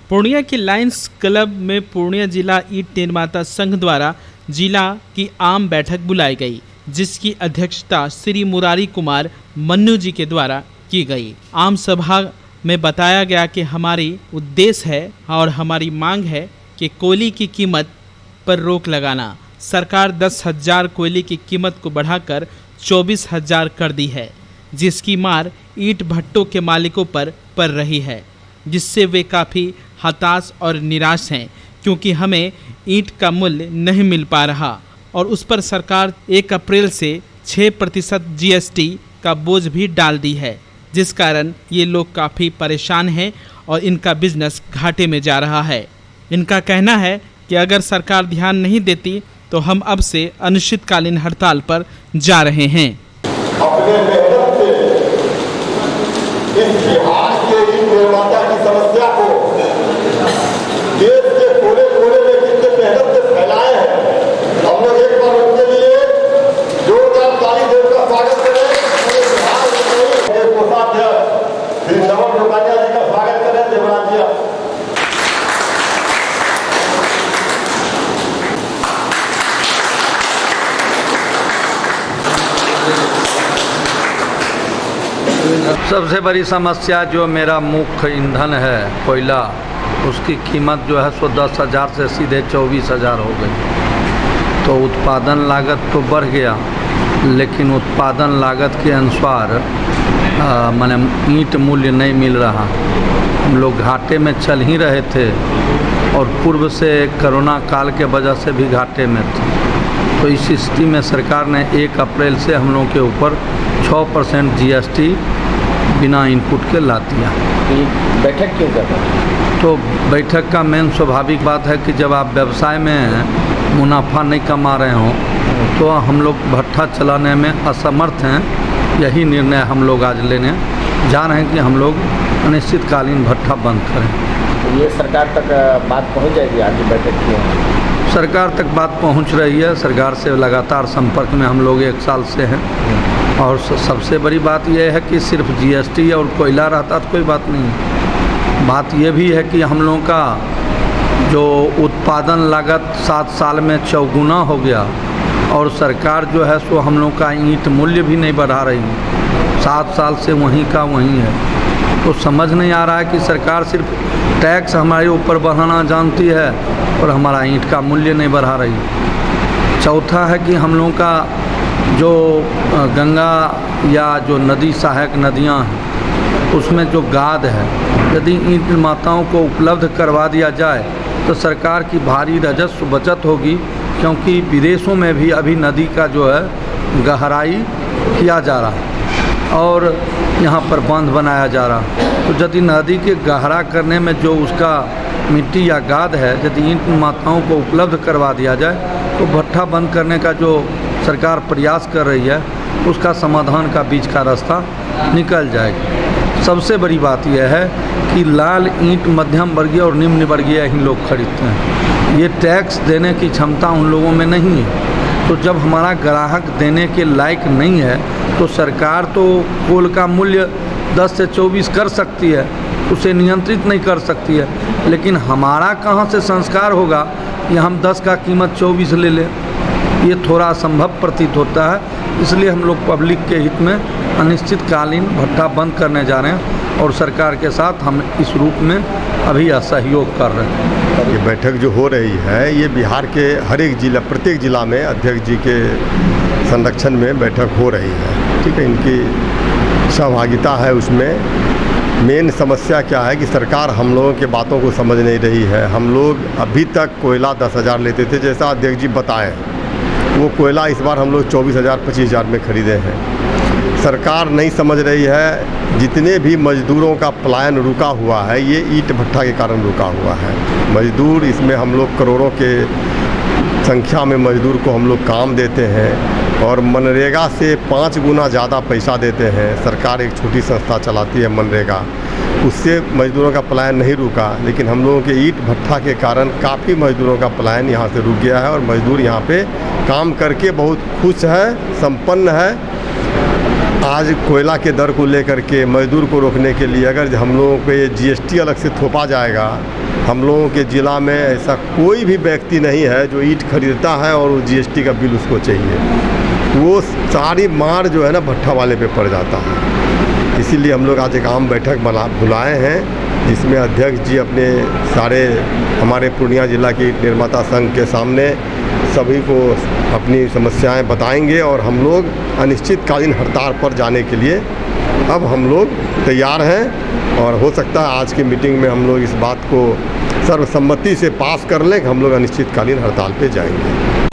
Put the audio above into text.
पूर्णिया के Lions club में पूर्णिया जिला ईंट निर्माता संघ द्वारा जिला की आम बैठक बुलाई गई, जिसकी अध्यक्षता श्री मुरारी कुमार मन्नू जी के द्वारा की गई। आम सभा में बताया गया कि हमारी उद्देश्य है और हमारी मांग है कि कोयले की कीमत पर रोक लगाना। सरकार 10,000 कोयले की कीमत को बढ़ाकर 24,000 कर दी है, जिसकी मार ईंट भट्टों के मालिकों पर पड़ रही है, जिससे वे काफ़ी हताश और निराश हैं, क्योंकि हमें ईंट का मूल्य नहीं मिल पा रहा और उस पर सरकार 1 अप्रैल से 6% GST का बोझ भी डाल दी है, जिस कारण ये लोग काफ़ी परेशान हैं और इनका बिजनेस घाटे में जा रहा है। इनका कहना है कि अगर सरकार ध्यान नहीं देती तो हम अब से अनिश्चितकालीन हड़ताल पर जा रहे हैं। अपने मेहनत से इस बिहार के ईंट निर्माता की समस्या को देश के कोने कोने में कितने मेहनत से फैलाए हैं, हम लोग एक बार उनके लिए जोरदार ताली देकर उनका स्वागत करें। बिहार के कोषाध्यक्ष श्री नवम लोकानिया जी का स्वागत करें। देवराज जी सबसे बड़ी समस्या जो मेरा मुख्य ईंधन है कोयला, उसकी कीमत जो है सो 10,000 से सीधे 24,000 हो गई। तो उत्पादन लागत तो बढ़ गया, लेकिन उत्पादन लागत के अनुसार माने ईंट मूल्य नहीं मिल रहा। हम लोग घाटे में चल ही रहे थे और पूर्व से कोरोना काल के वजह से भी घाटे में थे। तो इस स्थिति में सरकार ने 1 अप्रैल से हम लोगों के ऊपर 6% GST बिना इनपुट के ला दिया। बैठक क्यों कर रहे हैं? तो बैठक का मेन स्वाभाविक बात है कि जब आप व्यवसाय में मुनाफा नहीं कमा रहे हो तो हम लोग भट्ठा चलाने में असमर्थ हैं। यही निर्णय हम लोग आज लेने जा रहे हैं कि हम लोग अनिश्चितकालीन भट्ठा बंद करें। तो ये सरकार तक बात पहुंच जाएगी? आज बैठक की सरकार तक बात पहुंच रही है। सरकार से लगातार संपर्क में हम लोग 1 साल से हैं और सबसे बड़ी बात यह है कि सिर्फ GST और कोयला रहता तो कोई बात नहीं। बात यह भी है कि हम लोगों का जो उत्पादन लागत 7 साल में 4 गुना हो गया और सरकार जो है सो हम लोगों का ईंट मूल्य भी नहीं बढ़ा रही। 7 साल से वहीं का वहीं है। तो समझ नहीं आ रहा है कि सरकार सिर्फ टैक्स हमारे ऊपर बढ़ाना जानती है और हमारा ईंट का मूल्य नहीं बढ़ा रही। चौथा है कि हम लोगों का जो गंगा या जो नदी सहायक नदियां हैं उसमें जो गाद है, यदि ईंट निर्माताओं को उपलब्ध करवा दिया जाए तो सरकार की भारी राजस्व बचत होगी, क्योंकि विदेशों में भी अभी नदी का जो है गहराई किया जा रहा है और यहाँ पर बांध बनाया जा रहा है। तो यदि नदी के गहरा करने में जो उसका मिट्टी या गाद है, यदि ईंट निर्माताओं को उपलब्ध करवा दिया जाए तो भट्ठा बंद करने का जो सरकार प्रयास कर रही है उसका समाधान का बीच का रास्ता निकल जाएगा। सबसे बड़ी बात यह है कि लाल ईंट मध्यम वर्गीय और निम्न वर्गीय ही लोग खरीदते हैं। ये टैक्स देने की क्षमता उन लोगों में नहीं है। तो जब हमारा ग्राहक देने के लायक नहीं है तो सरकार तो कोल का मूल्य 10 से 24 कर सकती है, उसे नियंत्रित नहीं कर सकती है, लेकिन हमारा कहाँ से संस्कार होगा कि हम 10 का कीमत 24 ले लें। ये थोड़ा असंभव प्रतीत होता है। इसलिए हम लोग पब्लिक के हित में अनिश्चितकालीन भट्ठा बंद करने जा रहे हैं और सरकार के साथ हम इस रूप में अभी असहयोग कर रहे हैं। ये बैठक जो हो रही है ये बिहार के हर एक जिला, प्रत्येक जिला में अध्यक्ष जी के संरक्षण में बैठक हो रही है। ठीक है, इनकी सहभागिता है उसमें। मेन समस्या क्या है कि सरकार हम लोगों के बातों को समझ नहीं रही है। हम लोग अभी तक कोयला 10,000 लेते थे, जैसा अध्यक्ष जी बताएं, वो कोयला इस बार हम लोग 24,000 25,000 में ख़रीदे हैं। सरकार नहीं समझ रही है। जितने भी मजदूरों का पलायन रुका हुआ है ये ईंट भट्ठा के कारण रुका हुआ है। मजदूर इसमें हम लोग करोड़ों के संख्या में मजदूर को हम लोग काम देते हैं और मनरेगा से 5 गुना ज़्यादा पैसा देते हैं। सरकार एक छोटी संस्था चलाती है मनरेगा, उससे मजदूरों का पलायन नहीं रुका, लेकिन हम लोगों के ईंट भट्ठा के कारण काफ़ी मजदूरों का पलायन यहाँ से रुक गया है और मजदूर यहाँ पे काम करके बहुत खुश है, संपन्न है। आज कोयला के दर को लेकर के मजदूर को रोकने के लिए अगर हम लोगों पे GST अलग से थोपा जाएगा, हम लोगों के ज़िला में ऐसा कोई भी व्यक्ति नहीं है जो ईंट खरीदता है और वो जीएसटी का बिल उसको चाहिए। वो सारी मार जो है ना भट्ठा वाले पे पड़ जाता है। इसीलिए हम लोग आज एक आम बैठक बुलाए हैं, जिसमें अध्यक्ष जी अपने सारे हमारे पूर्णिया जिला के ईंट निर्माता संघ के सामने सभी को अपनी समस्याएं बताएंगे और हम लोग अनिश्चितकालीन हड़ताल पर जाने के लिए अब हम लोग तैयार हैं। और हो सकता है आज की मीटिंग में हम लोग इस बात को सर्वसम्मति से पास कर लें कि हम लोग अनिश्चितकालीन हड़ताल पे जाएंगे।